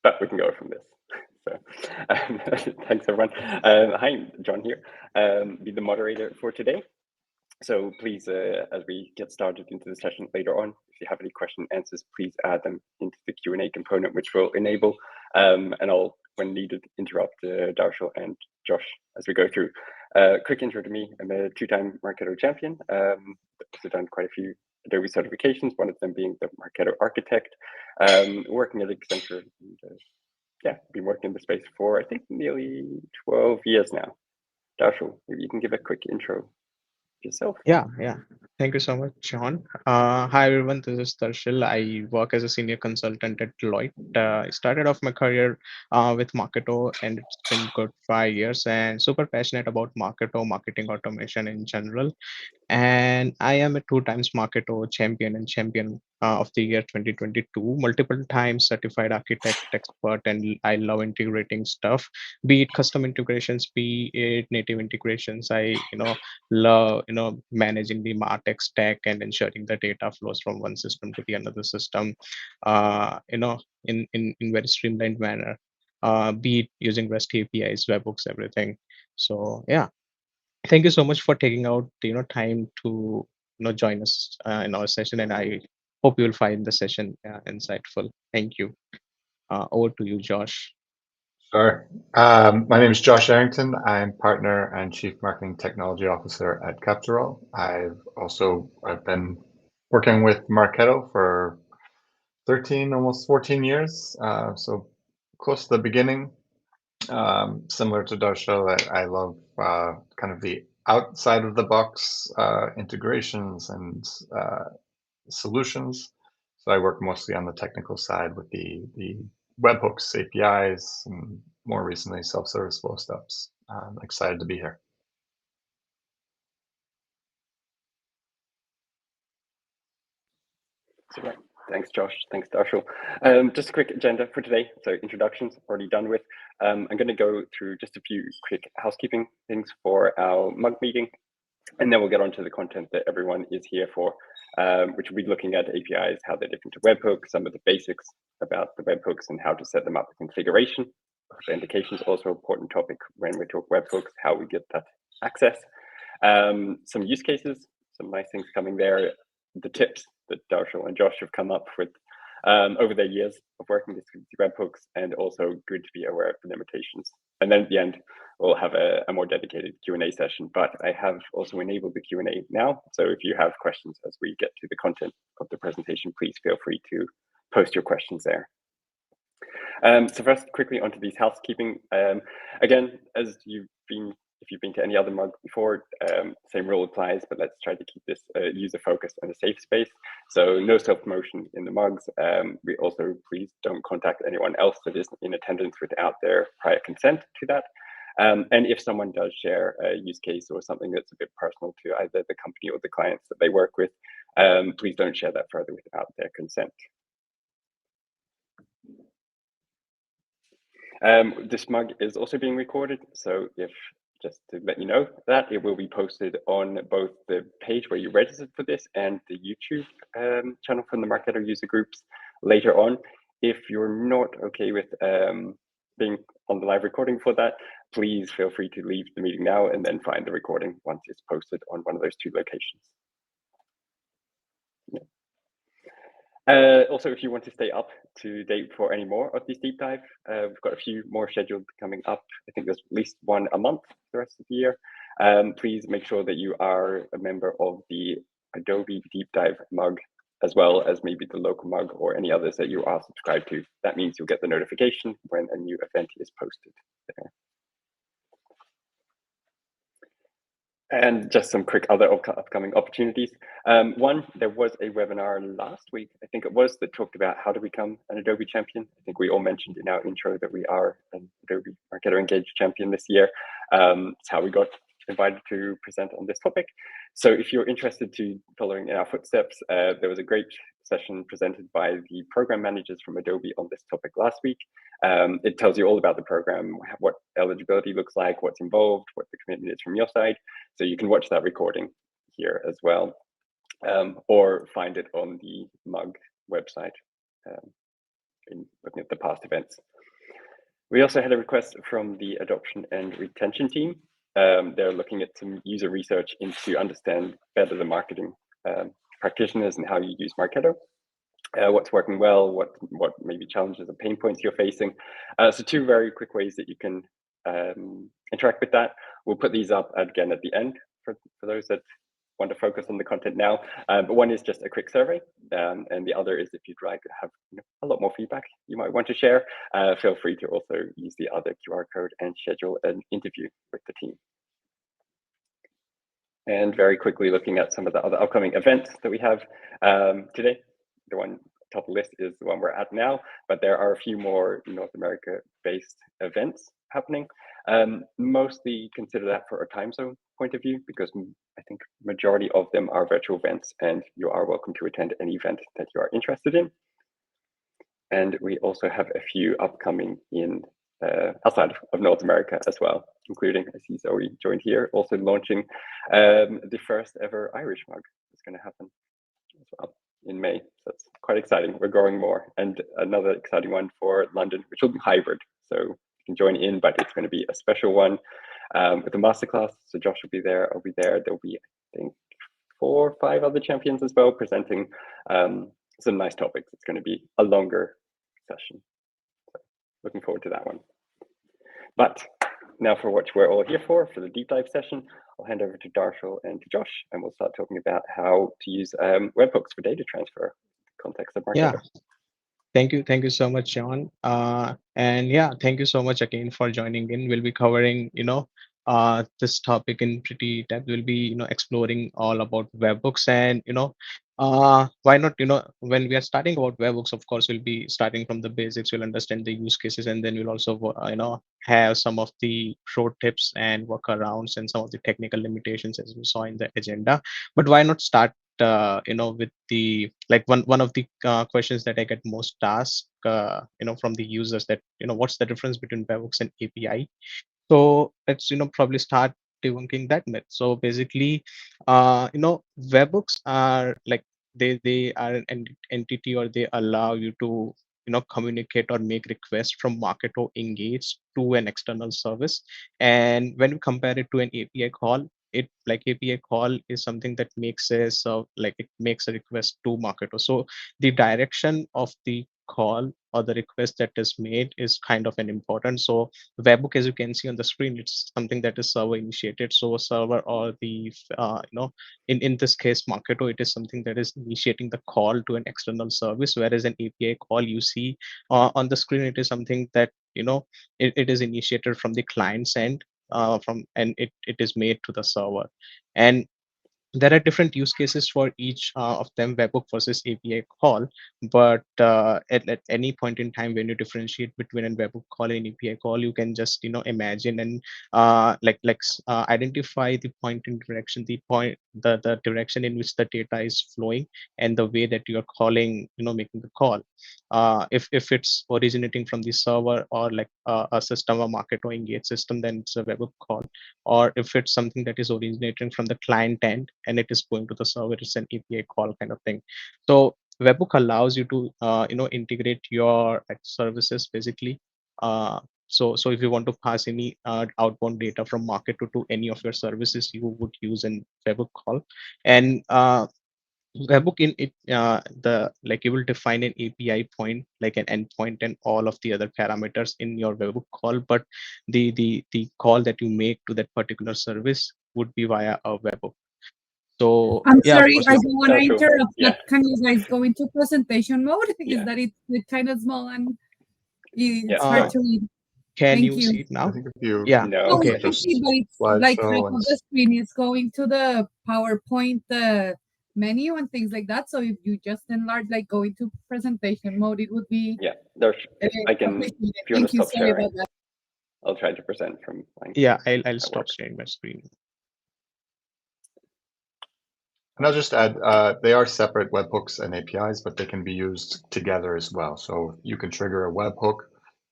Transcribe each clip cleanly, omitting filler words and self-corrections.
but we can go from this. So, thanks everyone. Hi, John here. Be the moderator for today. So please, as we get started into the session later on, if you have any question and answers, please add them into the Q&A component, which will enable, and I'll, when needed, interrupt Darshil and Josh as we go through. Quick intro to me: I'm a two-time Marketo champion. Also done quite a few Adobe certifications, one of them being the Marketo Architect. Working at Accenture, and, yeah, been working in the space for I think nearly 12 years now. Darshil, maybe you can give a quick intro yourself. Yeah. Thank you so much, John. Hi, everyone. This is Darshil. I work as a senior consultant at Deloitte. I started off my career with Marketo, and it's been good 5 years. And super passionate about Marketo, marketing automation in general. And I am a two times Marketo champion and champion of the year 2022, multiple times certified architect expert, and I love integrating stuff, be it custom integrations, be it native integrations. I love managing the martech stack and ensuring the data flows from one system to the another system, in very streamlined manner, be it using REST APIs, webhooks, everything. So yeah, thank you so much for taking out time to join us in our session, and I hope you'll find the session insightful. Thank you. Over to you, Josh. Sure. My name is Josh Arrington. I'm partner and chief marketing technology officer at Capturol. I've been working with Marketo for 13, almost 14 years. So close to the beginning. Similar to Darshil, I love kind of the outside of the box integrations and solutions. So I work mostly on the technical side with the webhooks, APIs, and more recently self-service flow steps. I'm excited to be here. Super. Thanks, Josh. Thanks, Darshil. Just a quick agenda for today. So introductions already done with. I'm going to go through just a few quick housekeeping things for our mug meeting, and then we'll get on to the content that everyone is here for, which will be looking at APIs, how they're different to webhooks, some of the basics about the webhooks and how to set them up with configuration. Authentication is also an important topic when we talk webhooks, how we get that access. Some use cases, some nice things coming there, the tips that Darshil and Josh have come up with over their years of working with webhooks, and also good to be aware of the limitations. And then at the end, we'll have a more dedicated Q&A session, but I have also enabled the Q&A now. So if you have questions as we get to the content of the presentation, please feel free to post your questions there. So first, quickly onto these housekeeping. Again, if you've been to any other mug before, same rule applies, but let's try to keep this user-focused and a safe space. So no self-promotion in the mugs. We also, please don't contact anyone else that is in attendance without their prior consent to that. And if someone does share a use case or something that's a bit personal to either the company or the clients that they work with, please don't share that further without their consent. This mug is also being recorded, so just to let you know that it will be posted on both the page where you registered for this and the YouTube channel from the Marketo user groups later on. If you're not okay with being on the live recording for that, please feel free to leave the meeting now and then find the recording once it's posted on one of those two locations. Also, if you want to stay up to date for any more of these deep dive, we've got a few more scheduled coming up. I think there's at least one a month for the rest of the year. Please make sure that you are a member of the Adobe deep dive mug, as well as maybe the local mug or any others that you are subscribed to. That means you'll get the notification when a new event is posted there. And just some quick other upcoming opportunities. One, there was a webinar last week, I think it was, that talked about how to become an Adobe champion. I think we all mentioned in our intro that we are an Adobe Marketo Engage champion this year. It's how we got invited to present on this topic. So if you're interested to following in our footsteps, there was a great session presented by the program managers from Adobe on this topic last week. It tells you all about the program, what eligibility looks like, what's involved, what the commitment is from your side. So you can watch that recording here as well, or find it on the MUG website in looking at the past events. We also had a request from the adoption and retention team. They're looking at some user research into understand better the marketing practitioners and how you use Marketo. What's working well, what maybe challenges or pain points you're facing. So two very quick ways that you can interact with that. We'll put these up again at the end for those that want to focus on the content now. But one is just a quick survey, and the other is if you'd like to have a lot more feedback you might want to share, feel free to also use the other QR code and schedule an interview with the team. And very quickly looking at some of the other upcoming events that we have today. The one top of the list is the one we're at now, but there are a few more North America-based events happening. Mostly consider that for a time zone point of view, because I think majority of them are virtual events, and you are welcome to attend any event that you are interested in. And we also have a few upcoming in outside of North America as well, including, I see Zoe joined here, also launching the first ever Irish mug. It's going to happen as well in May. So that's quite exciting. We're growing more. And another exciting one for London, which will be hybrid. So you can join in, but it's going to be a special one with a masterclass. So Josh will be there, I'll be there. There'll be, I think, 4 or 5 other champions as well, presenting some nice topics. It's going to be a longer session. So looking forward to that one. But now for what we're all here for the deep dive session, I'll hand over to Darshil and to Josh, and we'll start talking about how to use webhooks for data transfer, context of Marketo. Yeah. Thank you so much, John. And yeah, thank you so much again for joining in. We'll be covering, this topic in pretty depth. We'll be, exploring all about webhooks, and why not, when we are starting about webhooks, of course, we'll be starting from the basics. We'll understand the use cases, and then we'll also, have some of the pro tips and workarounds and some of the technical limitations as we saw in the agenda. But why not start with the one of the questions that I get most asked from the users, that what's the difference between webhooks and API. So let's probably start debunking that myth. So basically webhooks are like they are an entity, or they allow you to communicate or make requests from Marketo engage to an external service. And when we compare it to an API call, it like API call is something that makes a it makes a request to Marketo. So the direction of the call or the request that is made is kind of an important. So webhook, as you can see on the screen, it's something that is server initiated. So a server, or the in this case Marketo, it is something that is initiating the call to an external service, whereas an API call, you see on the screen, it is something that it is initiated from the client's end, and it is made to the server. And there are different use cases for each of them, webhook versus API call. But at any point in time, when you differentiate between a webhook call and API call, you can just imagine and identify the point in direction, the direction in which the data is flowing, and the way that you are calling, making the call. If it's originating from the server, or a system, a Marketo engage system, then it's a webhook call. Or if it's something that is originating from the client end and it is going to the server, it's an API call kind of thing. So webhook allows you to integrate your services basically. So if you want to pass any outbound data from Marketo to any of your services, you would use an webhook call. And webhook in it, you will define an API point, like an endpoint, and all of the other parameters in your webhook call. But the call that you make to that particular service would be via a webhook. So I'm yeah, sorry, of I course, don't want to interrupt, Yeah. but can you guys go into presentation mode? Yeah. Is that it's kind of small and it's Yeah. hard to read. can Thank you you. see it now? I think if you Yeah. No. Oh, Okay. I see, but it's like half slideshow of and the screen is going to the PowerPoint, the menu and things like that. So if you just enlarge, like go into presentation mode, it would be Yeah, I can, appreciated. if you want Thank to you. stop Sorry sharing, about that. I'll try to present from mine. Yeah, I'll That stop works. sharing my screen. And I'll just add, they are separate webhooks and APIs, but they can be used together as well. So you can trigger a webhook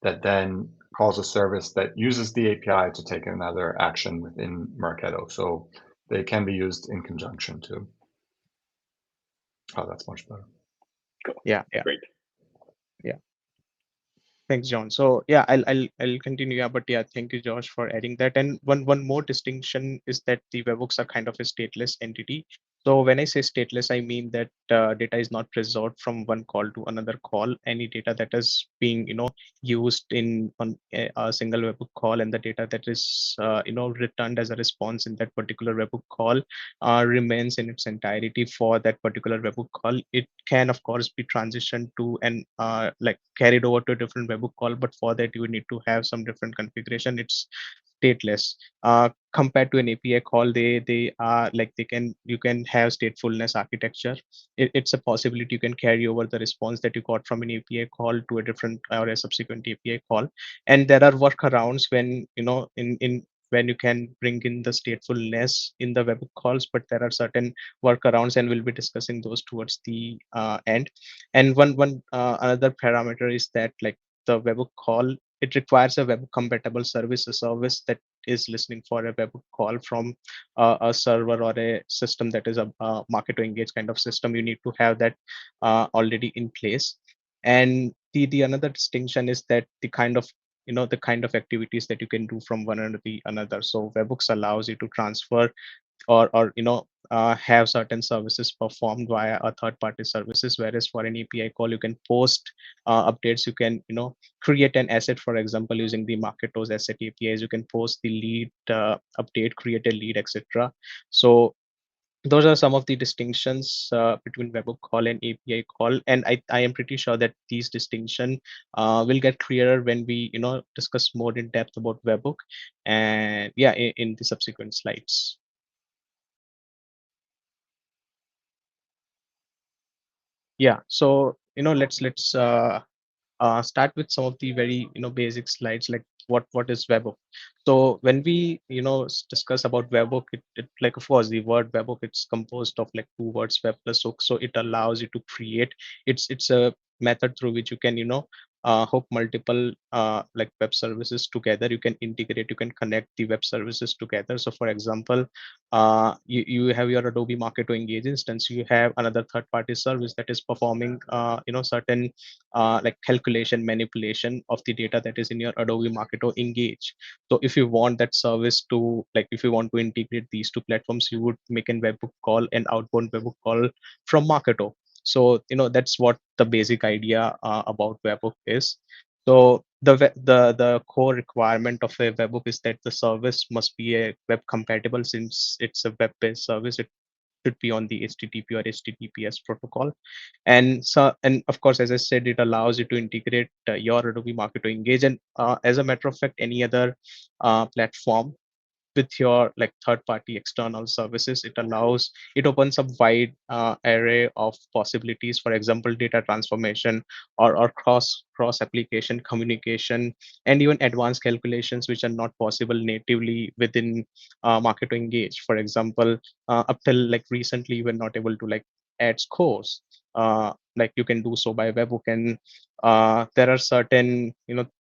that then calls a service that uses the API to take another action within Marketo. So they can be used in conjunction too. Oh, that's much better. Cool. Yeah. Great. Thanks, John. So yeah, I'll continue. Yeah, but yeah, thank you, Josh, for adding that. And one more distinction is that the webhooks are kind of a stateless entity. So when I say stateless, I mean that data is not preserved from one call to another call. Any data that is being used in on a single webhook call, and the data that is returned as a response in that particular webhook call remains in its entirety for that particular webhook call. It can, of course, be transitioned to and like carried over to a different webhook call, but for that you need to have some different configuration. It's stateless. Compared to an API call, they are like you can have statefulness architecture. It's a possibility you can carry over the response that you got from an API call to a different or a subsequent API call. And there are workarounds when in when you can bring in the statefulness in the webhook calls, but there are certain workarounds, and we'll be discussing those towards the end. And one another parameter is that like the webhook call, it requires a web compatible service, a service that is listening for a webhook call from a server or a system that is a market to engage kind of system. You need to have that already in place. And the another distinction is that the kind of activities that you can do from one under the another. So webhooks allows you to transfer or have certain services performed via a third party services, whereas for an API call you can post updates. You can create an asset, for example, using the Marketo's asset APIs. You can post the lead update, create a lead, etc. So those are some of the distinctions between webhook call and API call, and I am pretty sure that these distinction will get clearer when we discuss more in depth about webhook, and yeah, in the subsequent slides. Yeah, so let's start with some of the very basic slides, like what is webhook. So when we discuss about webhook, it like, of course, the word webhook, it's composed of like two words, web plus hook. So it allows you to create, it's a method through which you can hook multiple like web services together. You can integrate, you can connect the web services together. So for example, you have your Adobe Marketo Engage instance, you have another third party service that is performing certain like calculation, manipulation of the data that is in your Adobe Marketo Engage. So if you want that service to, like, if you want to integrate these two platforms, you would make an webhook call, an outbound webhook call from Marketo. So that's what the basic idea about webhook is. So the core requirement of a webhook is that the service must be a web compatible. Since it's a web-based service, it should be on the HTTP or HTTPS protocol. And of course, as I said, it allows you to integrate your Adobe Marketo Engage, and as a matter of fact, any other platform with your like third party external services. It opens up wide array of possibilities, for example, data transformation or cross application communication, and even advanced calculations which are not possible natively within Marketo Engage. For example, up till like recently you were not able to like add scores, like you can do so by webhook. And there are certain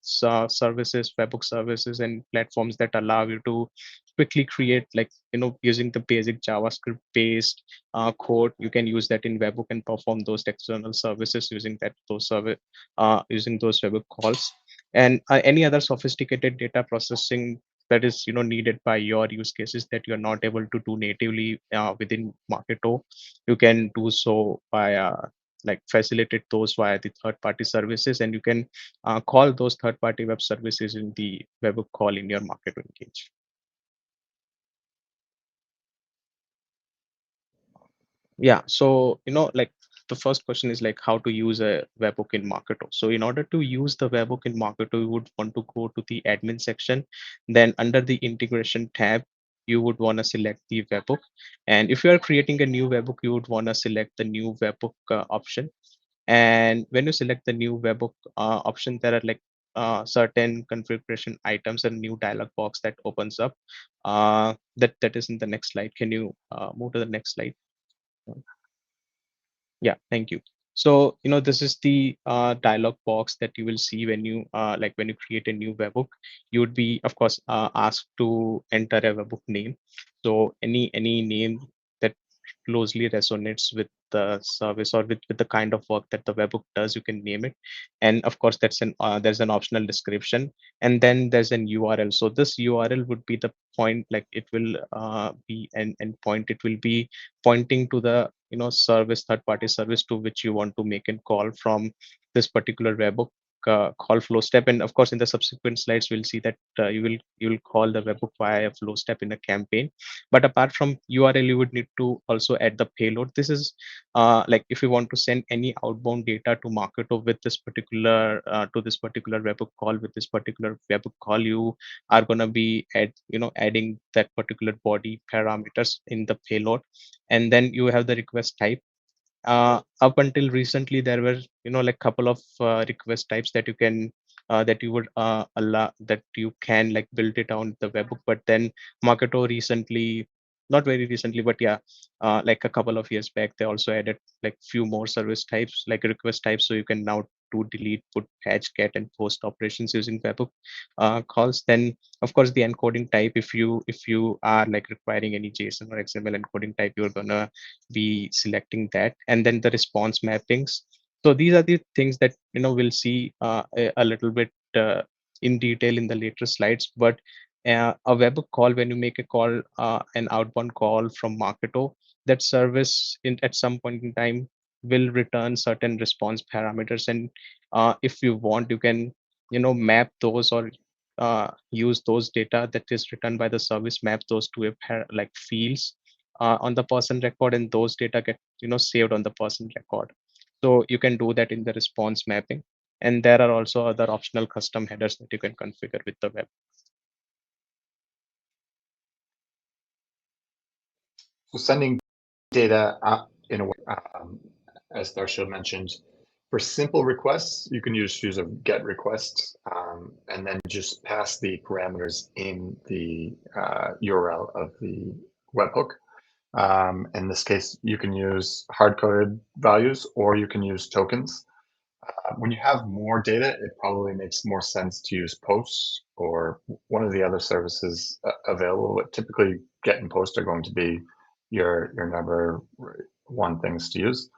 services, webhook services and platforms that allow you to quickly create, like using the basic JavaScript based code. You can use that in webhook and perform those external services using using those webhook calls. And any other sophisticated data processing that is needed by your use cases that you're not able to do natively within Marketo, you can do so by like facilitate those via the third party services, and you can call those third party web services in the webhook call in your Marketo Engage. Yeah, so like the first question is like how to use a webhook in Marketo. So in order to use the webhook in Marketo, you would want to go to the admin section. Then under the integration tab, you would want to select the webhook. And if you are creating a new webhook, you would want to select the new webhook option. And when you select the new webhook option, there are like certain configuration items and new dialog box that opens up. That is in the next slide. Can you move to the next slide? Yeah, thank you. So, this is the dialog box that you will see when you like when you create a new webhook. You would be, of course, asked to enter a webhook name. So any name that closely resonates with the service or with the kind of work that the webhook does, you can name it. And of course, there's an optional description, and then there's an URL. So this URL would be the point, like it will be an endpoint. It will be pointing to the service, third-party service to which you want to make a call from this particular webhook call flow step. And of course, in the subsequent slides, we'll see that you will call the webhook via a flow step in a campaign. But apart from URL, you would need to also add the payload. This is like if you want to send any outbound data to Marketo with this particular to this particular webhook call, with this particular webhook call, you are going to be adding that particular body parameters in the payload. And then you have the request type. Up until recently, there were like couple of request types that you can that you would allow, that you can like build it on the webhook. But then Marketo recently, not very recently, but yeah, like a couple of years back, they also added like few more service types, like request types, so you can now do delete, put, patch, get, and post operations using webhook calls. Then of course the encoding type, if you are like requiring any JSON or XML encoding type, you're gonna be selecting that. And then the response mappings. So these are the things that we'll see a little bit in detail in the later slides. But a webhook call, when you make a call, an outbound call from Marketo, that service at some point in time will return certain response parameters. And if you want, you can map those, or use those data that is returned by the service, map those to a like fields on the person record, and those data get saved on the person record. So you can do that in the response mapping. And there are also other optional custom headers that you can configure with the web. So sending data in a way, as Darshil mentioned, for simple requests, you can use a get request, and then just pass the parameters in the URL of the webhook. In this case, you can use hard-coded values, or you can use tokens. When you have more data, it probably makes more sense to use posts or one of the other services available. Typically, get and post are going to be your number one things to use.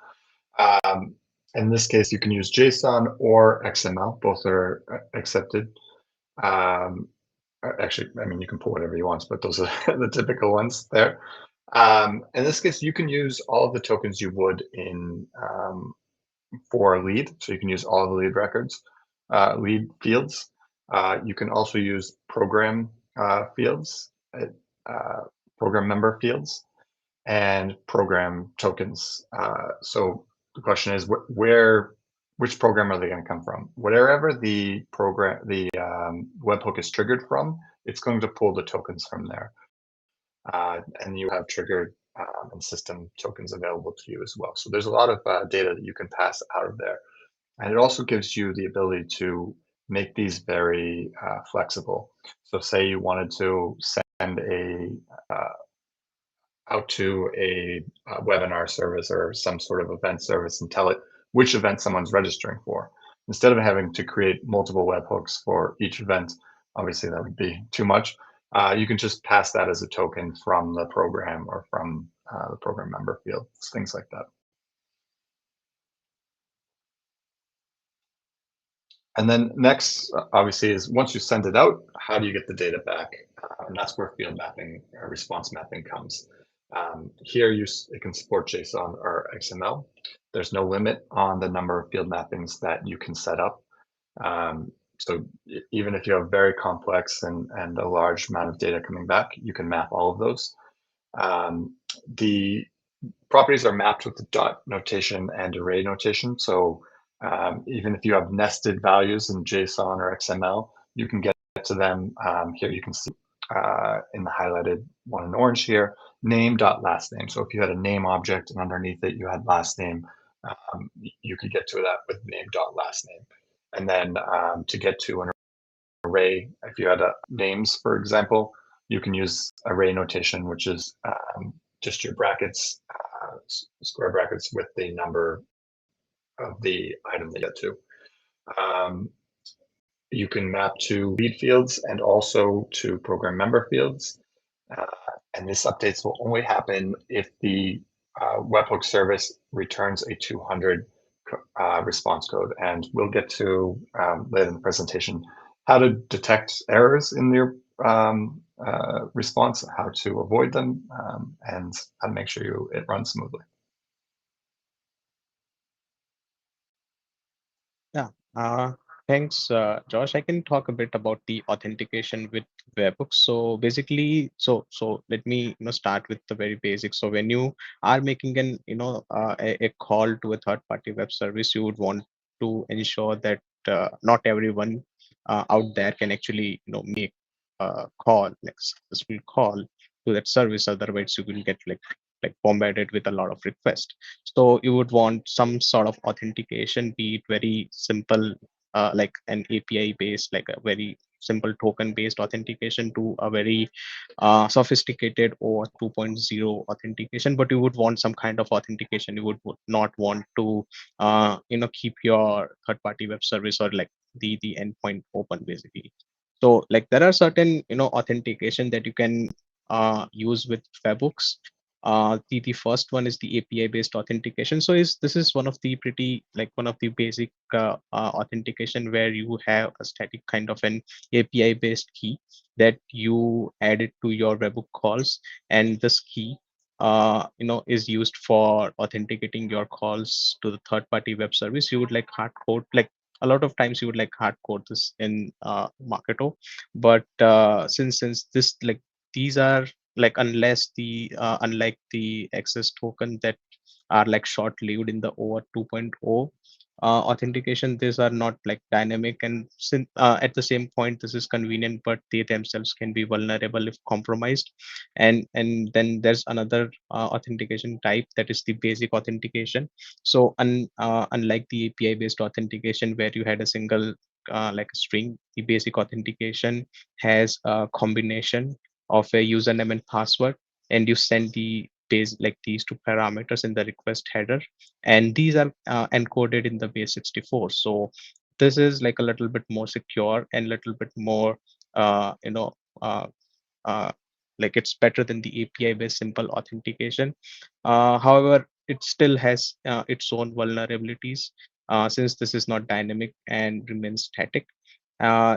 In this case, you can use JSON or XML. Both are accepted. Actually, I mean, you can put whatever you want, but those are the typical ones there. In this case, you can use all of the tokens you would in for a lead. So you can use all of the lead records, lead fields. You can also use program fields, program member fields, and program tokens. So the question is, which program are they going to come from? Whatever the program, the webhook is triggered from, it's going to pull the tokens from there. And you have triggered and system tokens available to you as well. So there's a lot of data that you can pass out of there. And it also gives you the ability to make these very flexible. So say you wanted to send out to a webinar service or some sort of event service and tell it which event someone's registering for. Instead of having to create multiple webhooks for each event, obviously that would be too much. You can just pass that as a token from the program or from the program member field, things like that. And then next, obviously, is once you send it out, how do you get the data back? And that's where field mapping or response mapping comes. Here, it can support JSON or XML. There's no limit on the number of field mappings that you can set up. So even if you have very complex and a large amount of data coming back, you can map all of those. The properties are mapped with the dot notation and array notation. So even if you have nested values in JSON or XML, you can get to them. Here you can see in the highlighted one in orange here, name.last name. So if you had a name object and underneath it you had last name, you could get to that with name.last name. And then to get to an array, if you had names, for example, you can use array notation, which is just your brackets, square brackets with the number of the item they get to. You can map to lead fields and also to program member fields. And this updates will only happen if the webhook service returns a 200 response code, and we'll get to later in the presentation how to detect errors in your response, how to avoid them, and how to make sure it runs smoothly. Yeah. Thanks, Josh. I can talk a bit about the authentication with webhooks. So basically, so let me start with the very basics. So when you are making an a call to a third-party web service, you would want to ensure that not everyone out there can actually make a call, like successful call to that service. Otherwise, you will get like bombarded with a lot of requests. So you would want some sort of authentication, be it very simple, like an API based, like a very simple token based authentication, to a very sophisticated or 2.0 authentication. But you would want some kind of authentication. You would not want to keep your third party web service or like the endpoint open basically. So like there are certain authentication that you can use with webhooks. The first one is the API based authentication. So this is one of the pretty, like one of the basic authentication, where you have a static kind of an API based key that you add it to your webhook calls, and this key is used for authenticating your calls to the third party web service. You would like hard code, like a lot of times you would like hard code this in Marketo, but since this, like these are like, unlike the access token that are like short lived in the OAuth 2.0 authentication, these are not like dynamic, and at the same point this is convenient, but they themselves can be vulnerable if compromised. And then there's another authentication type, that is the basic authentication. So unlike the API based authentication where you had a single like a string, the basic authentication has a combination of a username and password, and you send the base, like these two parameters in the request header, and these are encoded in the base 64. So this is like a little bit more secure and little bit more uh, you know uh, uh, like it's better than the API based simple authentication. However, it still has its own vulnerabilities, since this is not dynamic and remains static.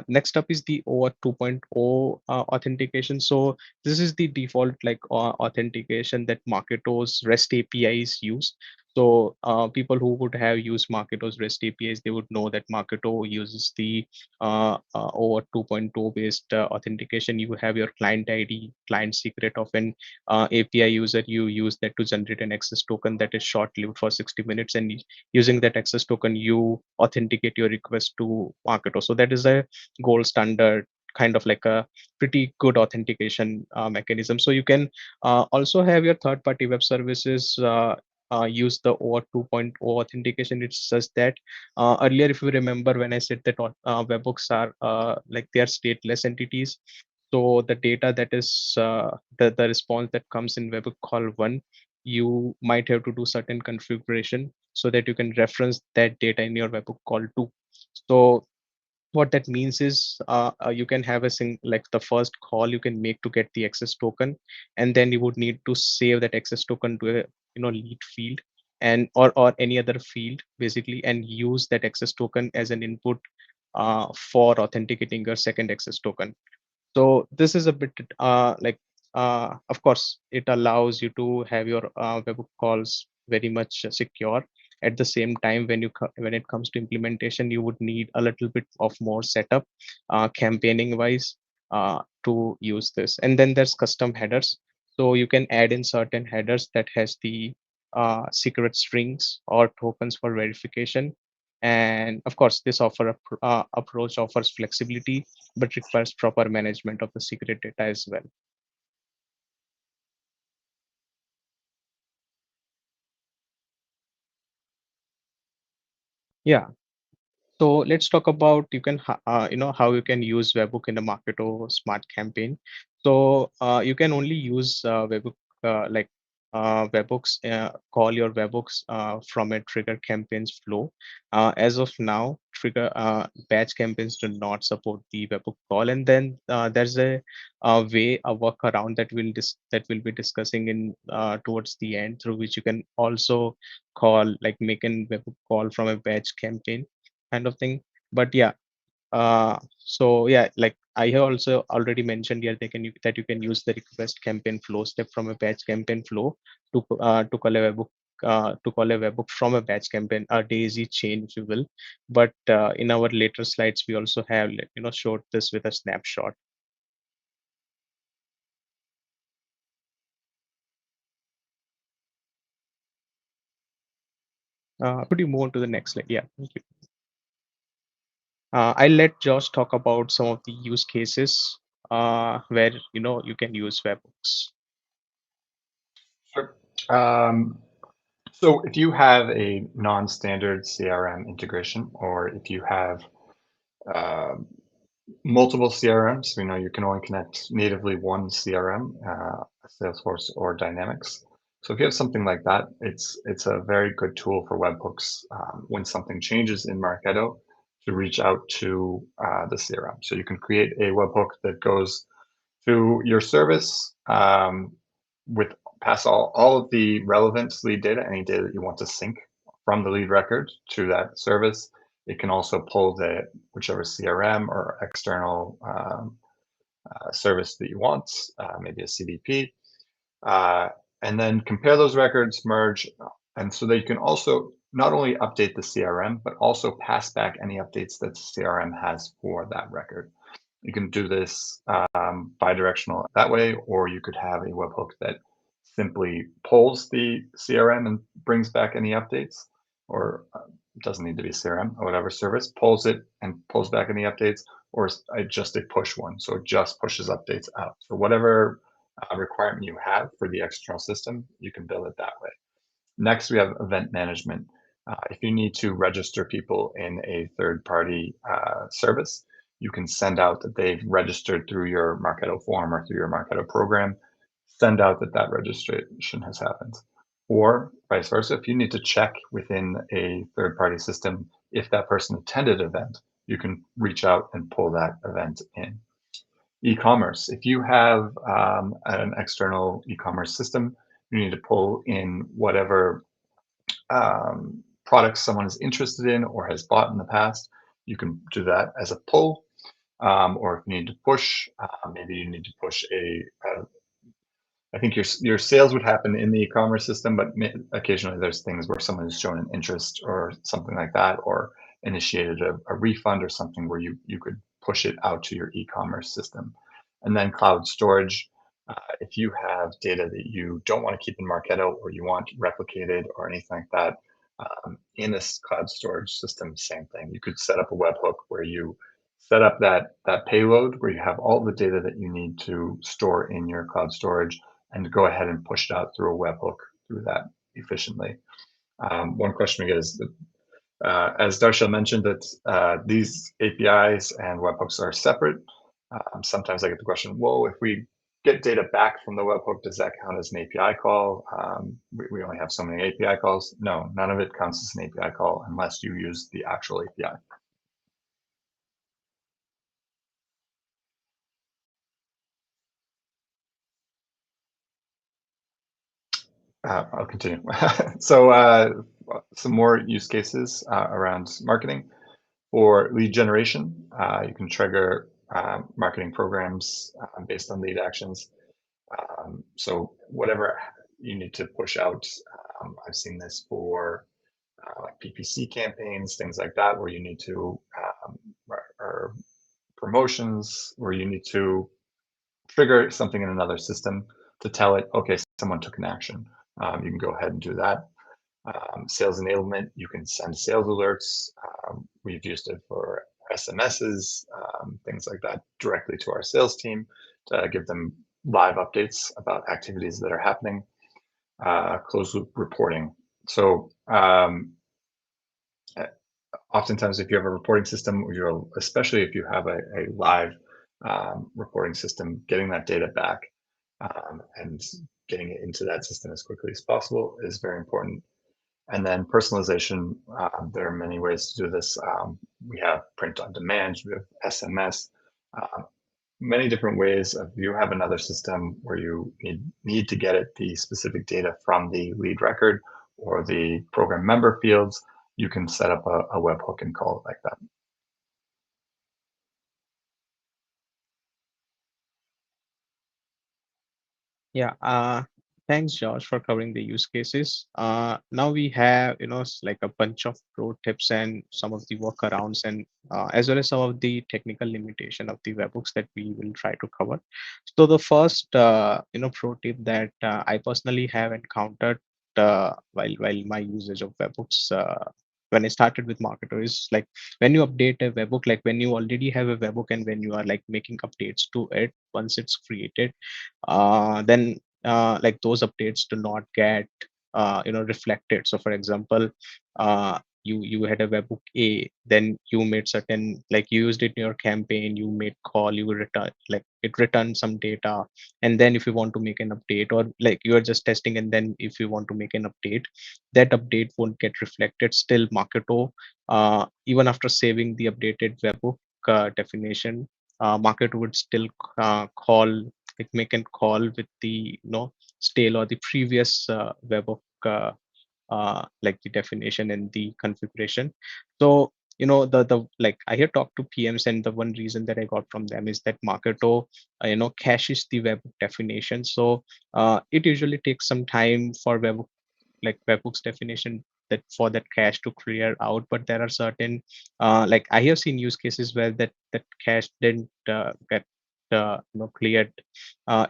Next up is the OAuth 2.0 authentication. So this is the default like authentication that Marketo's REST APIs use. So people who would have used Marketo's REST APIs, they would know that Marketo uses the OAuth 2.0 based authentication. You have your client ID, client secret of an API user. You use that to generate an access token that is short-lived for 60 minutes, and using that access token, you authenticate your request to Marketo. So that is a gold standard, kind of like a pretty good authentication mechanism. So you can also have your third-party web services use the OAuth 2.0 authentication. It's just that earlier, if you remember, when I said that webhooks are like they are stateless entities, so the data that is the response that comes in webhook call 1, you might have to do certain configuration so that you can reference that data in your webhook call 2. So what that means is you can have like the first call you can make to get the access token, and then you would need to save that access token to a lead field, and or any other field basically, and use that access token as an input for authenticating your second access token. So this is a bit of course, it allows you to have your web calls very much secure. At the same time, when it comes to implementation, you would need a little bit of more setup, campaigning wise, to use this. And then there's custom headers. So you can add in certain headers that has the secret strings or tokens for verification. And of course, this approach offers flexibility, but requires proper management of the secret data as well. Yeah. So let's talk about how you can use webhook in a Marketo smart campaign. So you can only use webhook like webhooks, call your webhooks from a trigger campaigns flow. As of now, trigger batch campaigns do not support the webhook call, and then there's a workaround that we'll be discussing in towards the end, through which you can also call, like, make a webhook call from a batch campaign kind of thing. But yeah, so yeah, like I have also already mentioned here, that you can use the request campaign flow step from a batch campaign flow to call a webhook, from a batch campaign, a daisy chain, if you will. But in our later slides, we also have, like, showed this with a snapshot. Could you move on to the next slide? Yeah, thank you. I'll let Josh talk about some of the use cases where you can use webhooks. Sure. So if you have a non-standard CRM integration, or if you have multiple CRMs, you can only connect natively one CRM, Salesforce or Dynamics. So if you have something like that, it's a very good tool for webhooks when something changes in Marketo to reach out to the CRM. So you can create a webhook that goes to your service with pass all of the relevant lead data, any data that you want to sync from the lead record to that service. It can also pull the whichever CRM or external service that you want, maybe a CDP, and then compare those records, merge, and so that you can also not only update the CRM, but also pass back any updates that the CRM has for that record. You can do this bidirectional that way, or you could have a webhook that simply pulls the CRM and brings back any updates, or it doesn't need to be CRM or whatever service, pulls it and pulls back any updates, or just a push one. So it just pushes updates out. So whatever requirement you have for the external system, you can build it that way. Next, we have event management. If you need to register people in a third-party service, you can send out that they've registered through your Marketo form or through your Marketo program, send out that registration has happened. Or vice versa, if you need to check within a third-party system if that person attended an event, you can reach out and pull that event in. E-commerce, if you have an external e-commerce system, you need to pull in whatever products someone is interested in or has bought in the past, you can do that as a pull. Or if you need to push, maybe you need to push I think your sales would happen in the e-commerce system, but occasionally there's things where someone has shown an interest or something like that, or initiated a refund or something where you could push it out to your e-commerce system. And then cloud storage, if you have data that you don't want to keep in Marketo or you want replicated or anything like that, in this cloud storage system, same thing. You could set up a webhook where you set up that payload where you have all the data that you need to store in your cloud storage, and go ahead and push it out through a webhook through that efficiently. One question we get is, as Darshil mentioned, that these APIs and webhooks are separate. Sometimes I get the question, well, if we get data back from the webhook, does that count as an API call? We only have so many API calls. No, none of it counts as an API call unless you use the actual API. I'll continue. So some more use cases around marketing. For lead generation, you can trigger marketing programs based on lead actions. So whatever you need to push out, I've seen this for like PPC campaigns, things like that, where you need to, or promotions, where you need to trigger something in another system to tell it, okay, someone took an action. You can go ahead and do that. Sales enablement, you can send sales alerts. We've used it for SMSs, things like that, directly to our sales team to give them live updates about activities that are happening. Closed loop reporting. So oftentimes if you have a reporting system, especially if you have a live reporting system, getting that data back and getting it into that system as quickly as possible is very important. And then personalization, there are many ways to do this. We have print on demand, we have SMS, many different ways of you have another system where you need to get it the specific data from the lead record or the program member fields. You can set up a webhook and call it like that. Yeah, thanks, Josh, for covering the use cases. Now we have, like a bunch of pro tips and some of the workarounds, and as well as some of the technical limitation of the webhooks that we will try to cover. So the first, pro tip that I personally have encountered while my usage of webhooks. When I started with Marketer is like when you update a webhook, like when you already have a webhook and when you are like making updates to it once it's created, then like those updates do not get reflected. So for example, you had a webhook A, then you made certain, like you used it in your campaign, you made call, you return, like it returned some data, and then if you want to make an update, or like you are just testing, and then if you want to make an update, that update won't get reflected. Still Marketo, even after saving the updated webhook definition, Marketo would still call, like make a call with the stale or the previous webhook, like the definition and the configuration. So the like I here talk to PMs, and the one reason that I got from them is that Marketo caches the webhook definition. So it usually takes some time for webhook, like webhooks definition, that for that cache to clear out. But there are certain like I have seen use cases where that cache didn't get cleared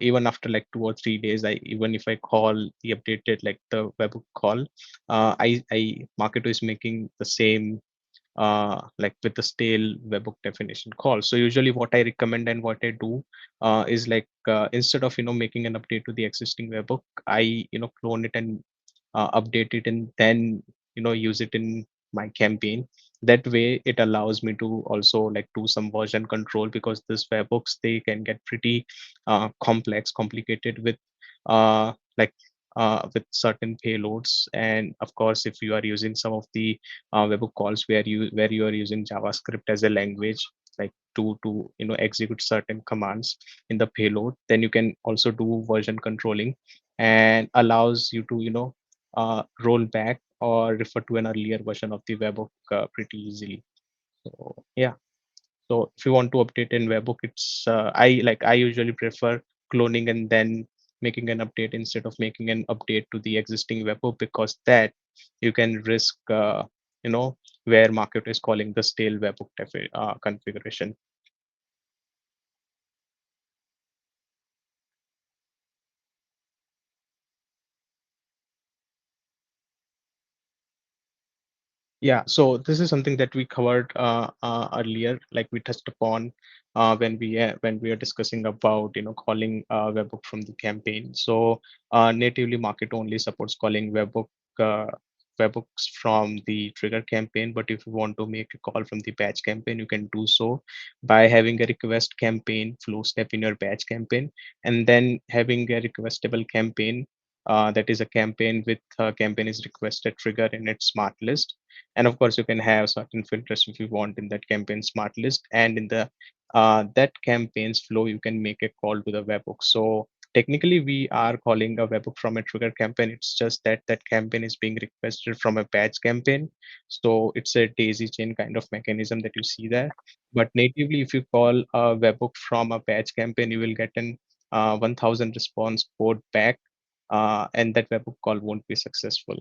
even after like 2 or 3 days. I even if I call the updated, like the webhook call, I Marketo is making the same like with the stale webhook definition call. So usually what I recommend and what I do is like instead of making an update to the existing webhook, I clone it and update it, and then use it in my campaign. That way it allows me to also like do some version control, because this webhooks, they can get pretty complicated like with certain payloads. And of course, if you are using some of the webhook calls where you are using JavaScript as a language, like to execute certain commands in the payload, then you can also do version controlling, and allows you to roll back or refer to an earlier version of the webhook pretty easily. So yeah, so if you want to update in webhook, it's I usually prefer cloning and then making an update instead of making an update to the existing webhook, because that you can risk where market is calling the stale webhook configuration. Yeah, so this is something that we covered earlier, like we touched upon when we are discussing about calling webhook from the campaign. So natively, Market only supports calling uh, webhooks from the trigger campaign. But if you want to make a call from the batch campaign, you can do so by having a request campaign flow step in your batch campaign, and then having a requestable campaign. That is a campaign with campaign is requested trigger in its smart list. And of course, you can have certain filters if you want in that campaign smart list, and in the that campaign's flow, you can make a call to the webhook. So technically we are calling a webhook from a trigger campaign. It's just that that campaign is being requested from a batch campaign. So it's a daisy chain kind of mechanism that you see there. But natively, if you call a webhook from a batch campaign, you will get an 1000 response code back, and that webhook call won't be successful.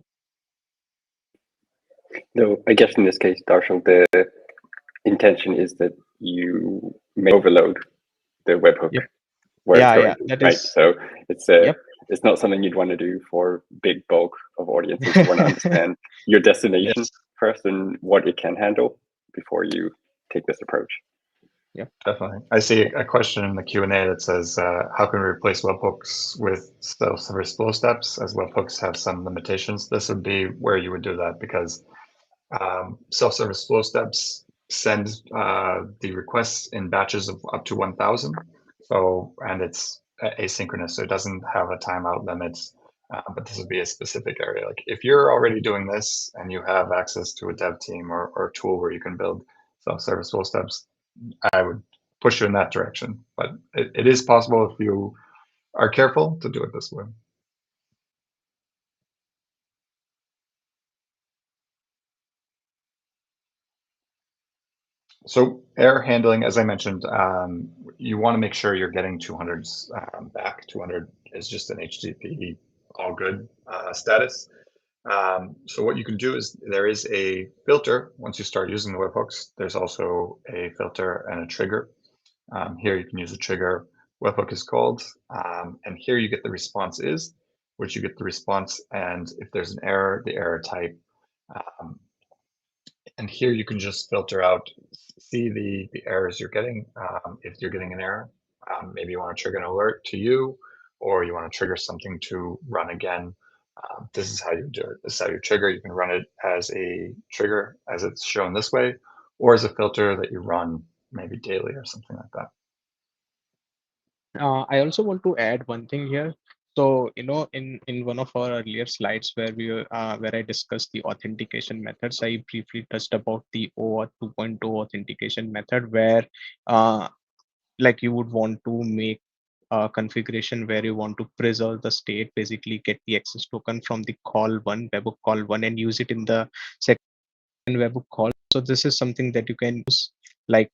No, I guess in this case, Darshil, the intention is that you may overload the webhook Yep. where it's Yeah, going, yeah, that right? is. So it's Yep. it's not something you'd want to do for big bulk of audiences. You want to understand your destination Yes. first and what it can handle before you take this approach. Yep. Definitely. I see a question in the Q&A that says, how can we replace webhooks with self-service flow steps, as webhooks have some limitations? This would be where you would do that, because self-service flow steps send the requests in batches of up to 1,000. So, and it's asynchronous, so it doesn't have a timeout limit. But this would be a specific area. Like if you're already doing this and you have access to a dev team or a tool where you can build self-service flow steps, I would push you in that direction. But it is possible if you are careful to do it this way. So error handling, as I mentioned, you want to make sure you're getting 200s back. 200 is just an HTTP all good status. So what you can do is there is a filter once you start using the webhooks. There's also a filter and a trigger. Here you can use a trigger. Webhook is called, and here you get the response is, which you get the response, and if there's an error, the error type. And here you can just filter out, see the errors you're getting. If you're getting an error, maybe you want to trigger an alert to you, or you want to trigger something to run again. This is how you do it. This is how you trigger. You can run it as a trigger, as it's shown this way, or as a filter that you run maybe daily or something like that. I also want to add one thing here. So, in one of our earlier slides where I discussed the authentication methods, I briefly touched about the OAuth 2.0 authentication method, where like you would want to make a configuration where you want to preserve the state, basically get the access token from the call one, webhook call one, and use it in the second webhook call. So this is something that you can use, like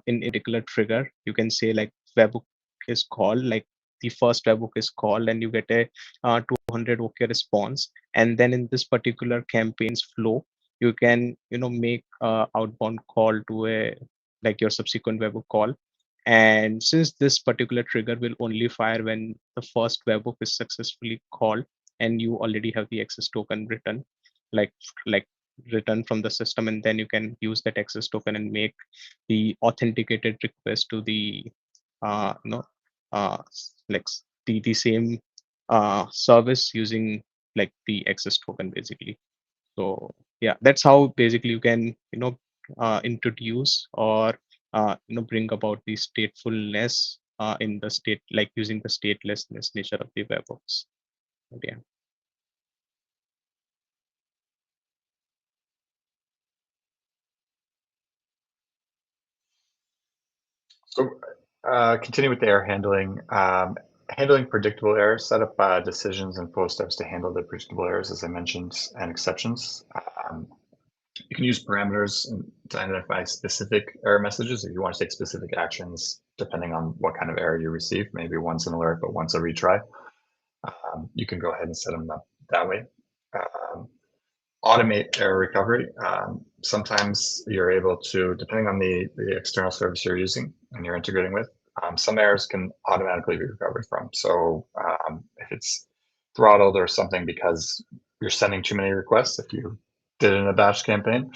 in a particular trigger. You can say like webhook is called, like the first webhook is called, and you get a 200 OK response. And then in this particular campaign's flow, you can make a outbound call to a like your subsequent webhook call. And since this particular trigger will only fire when the first webhook is successfully called and you already have the access token written, like like written from the system, and then you can use that access token and make the authenticated request to the uh, you know uh, like the same service using like the access token basically. So yeah, that's how basically you can introduce or bring about the statefulness in the state, like using the statelessness nature of the webhooks. But yeah. So continue with the error handling. Handling predictable errors, set up decisions and flow steps to handle the predictable errors, as I mentioned, and exceptions. You can use parameters to identify specific error messages if you want to take specific actions, depending on what kind of error you receive, maybe once an alert, but once a retry. You can go ahead and set them up that way. Automate error recovery. Sometimes you're able to, depending on the external service you're using and you're integrating with, some errors can automatically be recovered from. So if it's throttled or something because you're sending too many requests, if you did it in a batch campaign.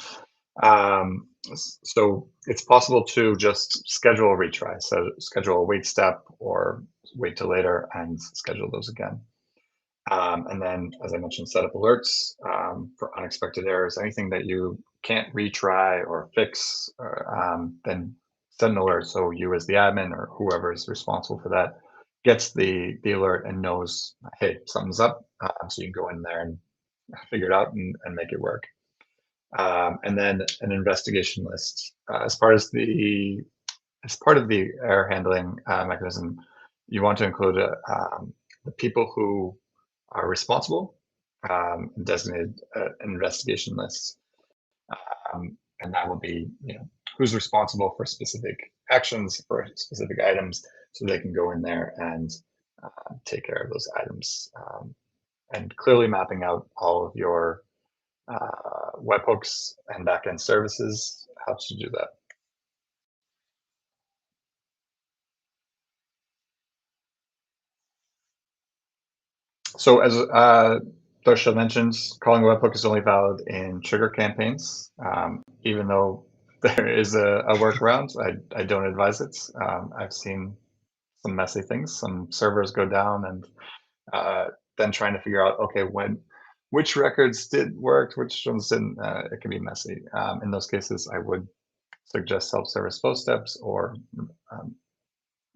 So it's possible to just schedule a retry. So schedule a wait step or wait till later and schedule those again. And then, as I mentioned, set up alerts for unexpected errors. Anything that you can't retry or fix, then set an alert. So you as the admin or whoever is responsible for that gets the alert and knows, hey, something's up. So you can go in there and figure it out and make it work. And then an investigation list. As part of the error handling mechanism, you want to include the people who are responsible, designated an investigation list. And that will be, who's responsible for specific actions, for specific items, so they can go in there and take care of those items. And clearly mapping out all of your webhooks and backend services helps you do that. So as Darshil mentions, calling a webhook is only valid in trigger campaigns. Even though there is a workaround, I don't advise it. I've seen some messy things. Some servers go down and then trying to figure out, okay, which records did work, which ones didn't. It can be messy. In those cases, I would suggest self-service flow steps or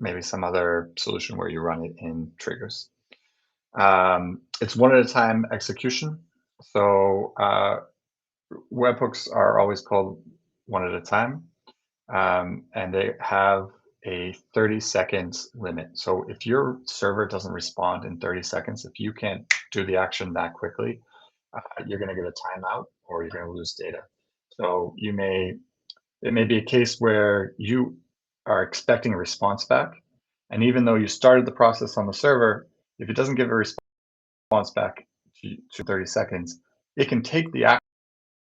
maybe some other solution where you run it in triggers. It's one at a time execution. So webhooks are always called one at a time, and they have a 30-second limit. So if your server doesn't respond in 30 seconds, if you can't do the action that quickly, you're going to get a timeout or you're going to lose data. So it may be a case where you are expecting a response back, and even though you started the process on the server, if it doesn't give a response back to 30 seconds, it can take the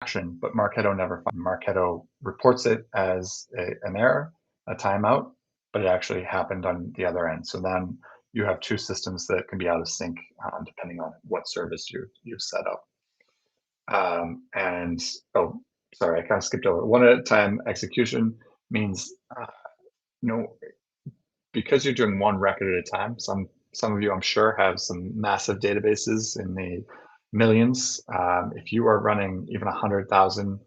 action, but Marketo never finds. Marketo reports it as an error, a timeout, but it actually happened on the other end. So then you have two systems that can be out of sync depending on what service you've set up. Oh, sorry, I kind of skipped over. One at a time execution means because you're doing one record at a time. Some of you, I'm sure, have some massive databases in the millions. If you are running even 100,000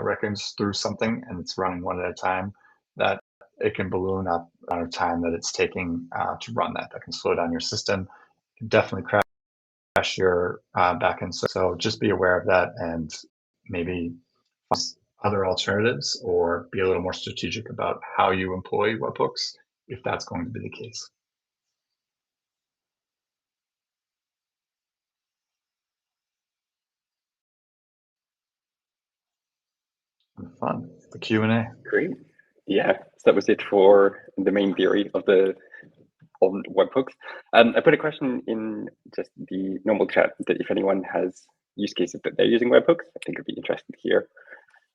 records through something and it's running one at a time, that it can balloon up on a time that it's taking to run that. That can slow down your system. It can definitely crash your backend. So just be aware of that and maybe find other alternatives or be a little more strategic about how you employ webhooks if that's going to be the case. Fun. The Q&A. Great. Yeah, so that was it for the main theory of on webhooks. I put a question in just the normal chat that if anyone has use cases that they're using webhooks, I think it'd be interesting to hear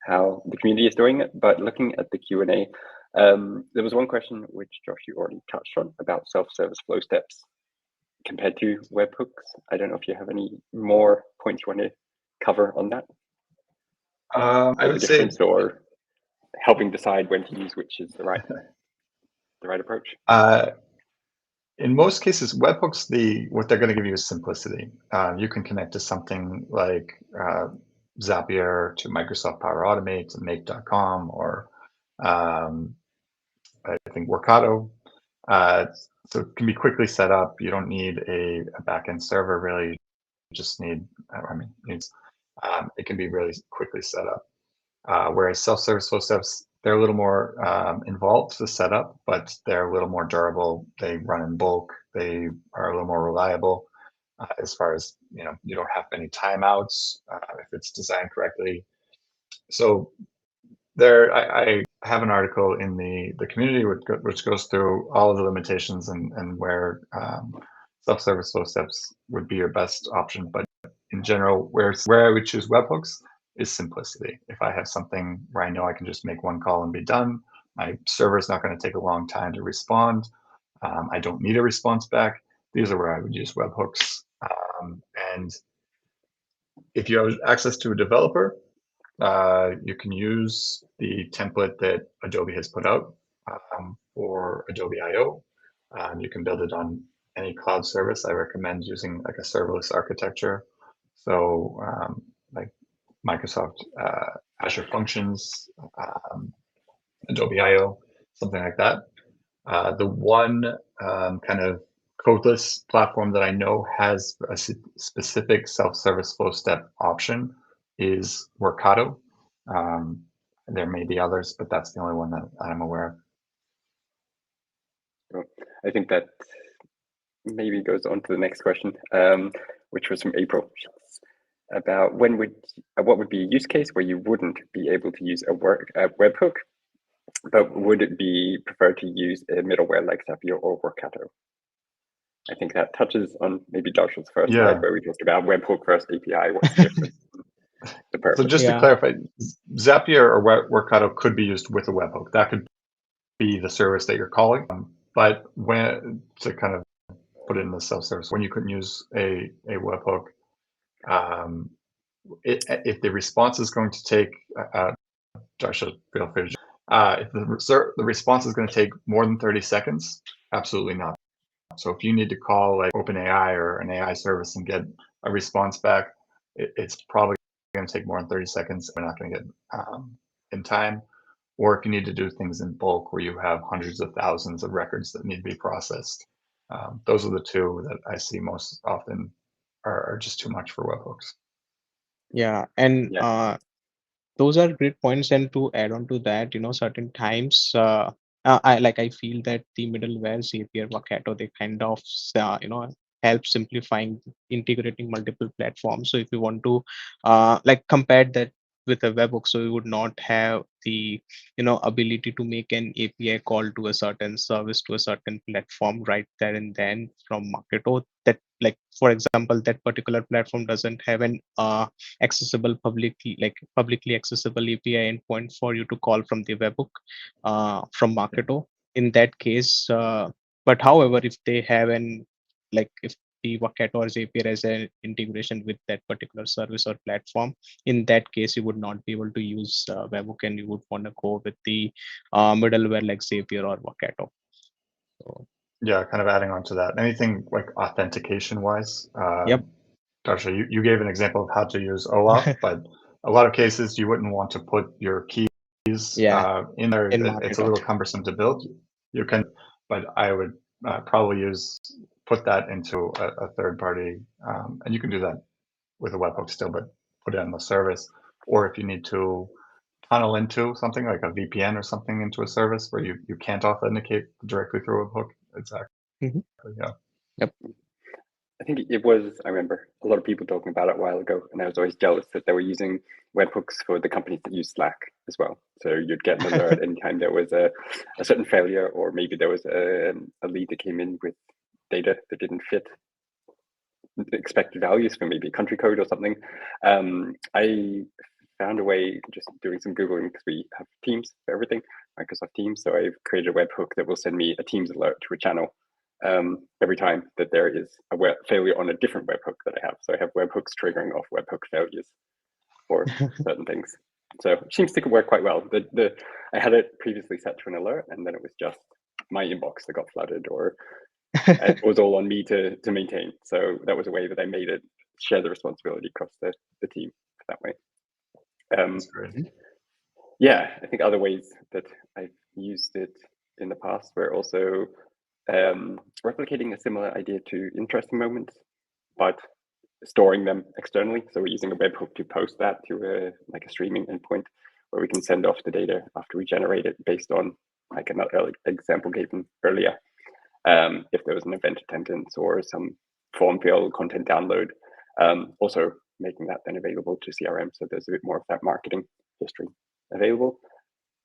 how the community is doing it. But looking at the Q&A, there was one question which Josh, you already touched on about self-service flow steps compared to webhooks. I don't know if you have any more points you want to cover on that. I would say, or helping decide when to use which is the right approach. In most cases, webhooks, what they're going to give you is simplicity. You can connect to something like Zapier, to Microsoft Power Automate, to Make.com, or I think Workato. So it can be quickly set up. You don't need a backend server really. You just need, it can be really quickly set up. Whereas self-service flow steps, they're a little more involved to set up, but they're a little more durable. They run in bulk. They are a little more reliable as far as, you don't have any timeouts if it's designed correctly. So I have an article in the community which goes through all of the limitations and where self-service flow steps would be your best option. But in general, where I would choose webhooks is simplicity. If I have something where I know I can just make one call and be done, my server is not going to take a long time to respond. I don't need a response back. These are where I would use webhooks. And if you have access to a developer, you can use the template that Adobe has put out for Adobe I/O. You can build it on any cloud service. I recommend using like a serverless architecture. So like Microsoft Azure Functions, Adobe I/O, something like that. The one kind of codeless platform that I know has a specific self-service flow step option is Workato. There may be others, but that's the only one that I'm aware of. Well, I think that maybe goes on to the next question, which was from April, about what would be a use case where you wouldn't be able to use a webhook, but would it be preferred to use a middleware like Zapier or Workato? I think that touches on maybe Darshil's first slide where we talked about webhook versus API. What's the difference? So just to clarify, Zapier or Workato could be used with a webhook. That could be the service that you're calling. But to kind of put it in the self-service, when you couldn't use a webhook, if the response is going to take, Darshil, feel free to, if the response is going to take more than 30 seconds, absolutely not. So if you need to call like OpenAI or an AI service and get a response back, it's probably going to take more than 30 seconds. We're not going to get in time. or if you need to do things in bulk where you have hundreds of thousands of records that need to be processed. Those are the two that I see most often are just too much for webhooks. Yeah, and Yeah. those are great points. And to add on to that, certain times, I feel that the middleware Zapier Wakato, they kind of help simplifying integrating multiple platforms. So if you want to like compare that with a webhook, so you would not have the ability to make an API call to a certain service to a certain platform right there and then from Marketo. That, like for example, that particular platform doesn't have an accessible publicly accessible API endpoint for you to call from the webhook from Marketo. In that case, but however, if they have an if the Wakato or Zapier has an integration with that particular service or platform, in that case, you would not be able to use webhook, and you would want to go with the middleware like Zapier or Wakato. So, yeah, kind of adding on to that, anything like authentication wise, yep. Darshil, you gave an example of how to use OAuth, but a lot of cases you wouldn't want to put your keys Yeah, in there. in It's a Marketo. little cumbersome to build. You can, but I would probably put that into a third party, and you can do that with a webhook still, but put it on the service. Or if you need to tunnel into something like a VPN or something into a service where you can't authenticate directly through a hook, exactly. Mhm. Yeah. Yep. I think it was, I remember a lot of people talking about it a while ago, and I was always jealous that they were using webhooks for the companies that use Slack as well. So you'd get an alert anytime there was a certain failure, or maybe there was a lead that came in with data that didn't fit the expected values for maybe a country code or something. I found a way, just doing some Googling, because we have Teams for everything, Microsoft Teams. So I've created a webhook that will send me a Teams alert to a channel every time that there is a failure on a different webhook that I have. So I have webhooks triggering off webhook failures for certain things. So it seems to work quite well. I had it previously set to an alert, and then it was just my inbox that got flooded, or it was all on me to maintain. So that was a way that I made it share the responsibility across the team that way. That's great. Yeah, I think other ways that I've used it in the past were also replicating a similar idea to interesting moments, but storing them externally. So we're using a webhook to post that to a streaming endpoint where we can send off the data after we generate it based on like another example given earlier. If there was an event attendance or some form fill content download, also making that then available to CRM. So there's a bit more of that marketing history available.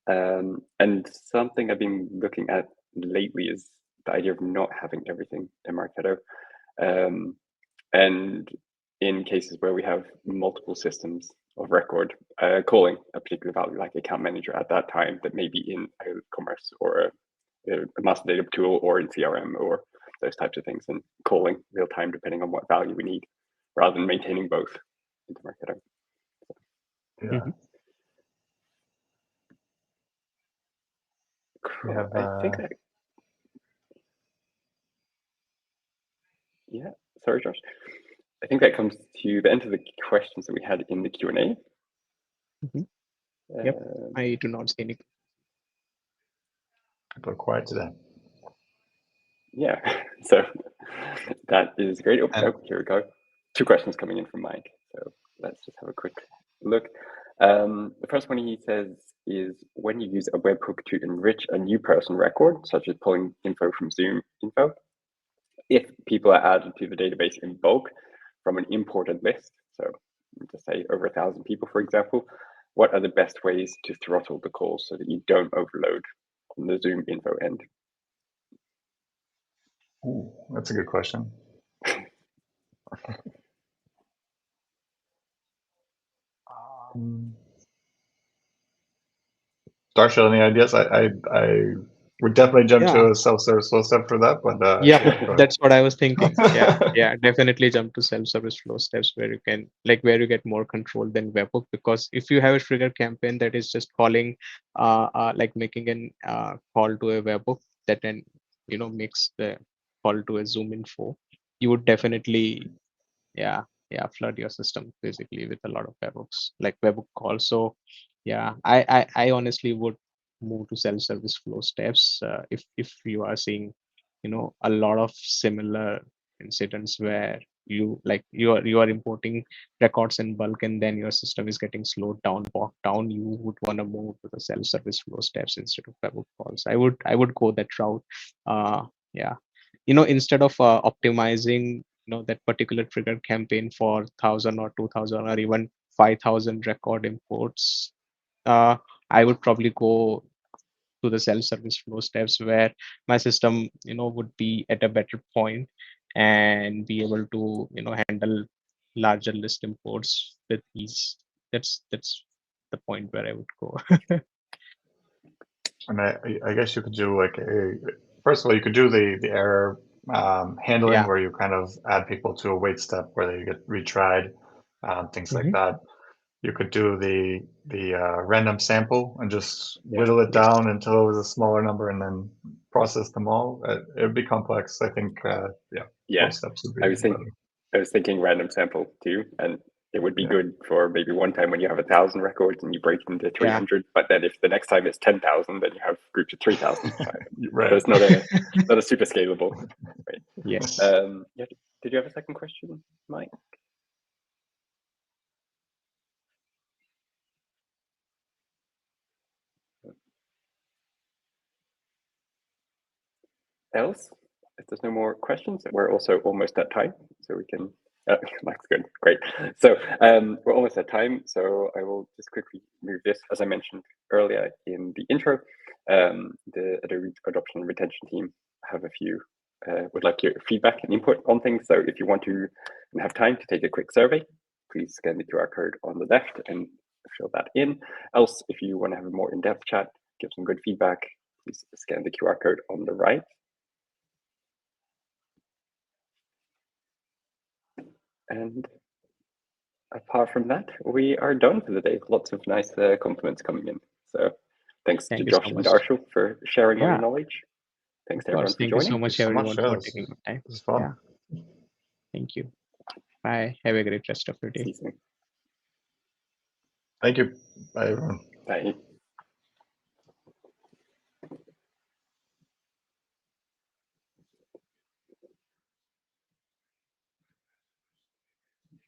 And something I've been looking at lately is the idea of not having everything in Marketo. And in cases where we have multiple systems of record, calling a particular value like account manager at that time that may be in a commerce or a master data tool or in CRM or those types of things, and calling real time depending on what value we need, rather than maintaining both into Marketo. Yeah. Mhm. We have, I think that. Yeah, sorry, Josh. I think that comes to the end of the questions that we had in the Q&A. Mhm. Yep. I do not see any. people are quiet today. Yeah, so that is great. Oh, And- no, here we go. 2 questions coming in from Mike. So let's just have a quick look. The first one he says is, when you use a webhook to enrich a new person record, such as pulling info from Zoom info, if people are added to the database in bulk from an imported list, so to say over 1,000 people, for example, what are the best ways to throttle the calls so that you don't overload on the Zoom info end? Ooh, that's a good question. Darshil, any ideas? I would definitely jump to a self-service flow step for that, but Yeah, that's what I was thinking. Yeah, definitely jump to self-service flow steps where you can where you get more control than webhook, because if you have a trigger campaign that is just calling making an call to a webhook that then makes the call to a Zoom info, you would definitely flood your system basically with a lot of webhooks, like webhook calls. So yeah, I honestly would move to self-service flow steps. If you are seeing, a lot of similar incidents where you are importing records in bulk and then your system is getting slowed down, bogged down, you would want to move to the self-service flow steps instead of webhook calls. I would go that route. Yeah, instead of optimizing that particular trigger campaign for 1,000 or 2,000 or even 5,000 record imports, I would probably go to the self-service flow steps where my system would be at a better point and be able to handle larger list imports with ease. That's the point where I would go. And I guess you could do like first of all, you could do the error handling Yeah. where you kind of add people to a wait step where they get retried, things like Mhm. that. You could do the random sample and just whittle it Yes. down until it was a smaller number and then process them all. It would be complex. I think, Yeah, both steps would be I was thinking random sample too, and it would be Yeah. good for maybe one time when you have 1,000 records and you break into Yeah. 300. But then if the next time it's 10,000, then you have groups of 3,000. Right. So it's not a super scalable. Right. Yes. Yeah. Did you have a second question, Mike? Else, if there's no more questions, we're also almost at time, so we can. That's good, great. So we're almost at time, so I will just quickly move this. As I mentioned earlier in the intro, the Adobe Adoption and Retention team have a few, would like your feedback and input on things. So if you want to and have time to take a quick survey, please scan the QR code on the left and fill that in. Else, if you want to have a more in-depth chat, give some good feedback, please scan the QR code on the right. And apart from that, we are done for the day. Lots of nice compliments coming in. So thanks Thank to you Josh so and much. Darshil for sharing all Yeah. your knowledge. Thanks to Of everyone course. for Thank you joining. so much, so much, everyone, yeah, for this taking the time. was fun. Yeah. Thank you. Bye. Have a great rest of your day. See you soon. Thank you. Bye, everyone. Bye.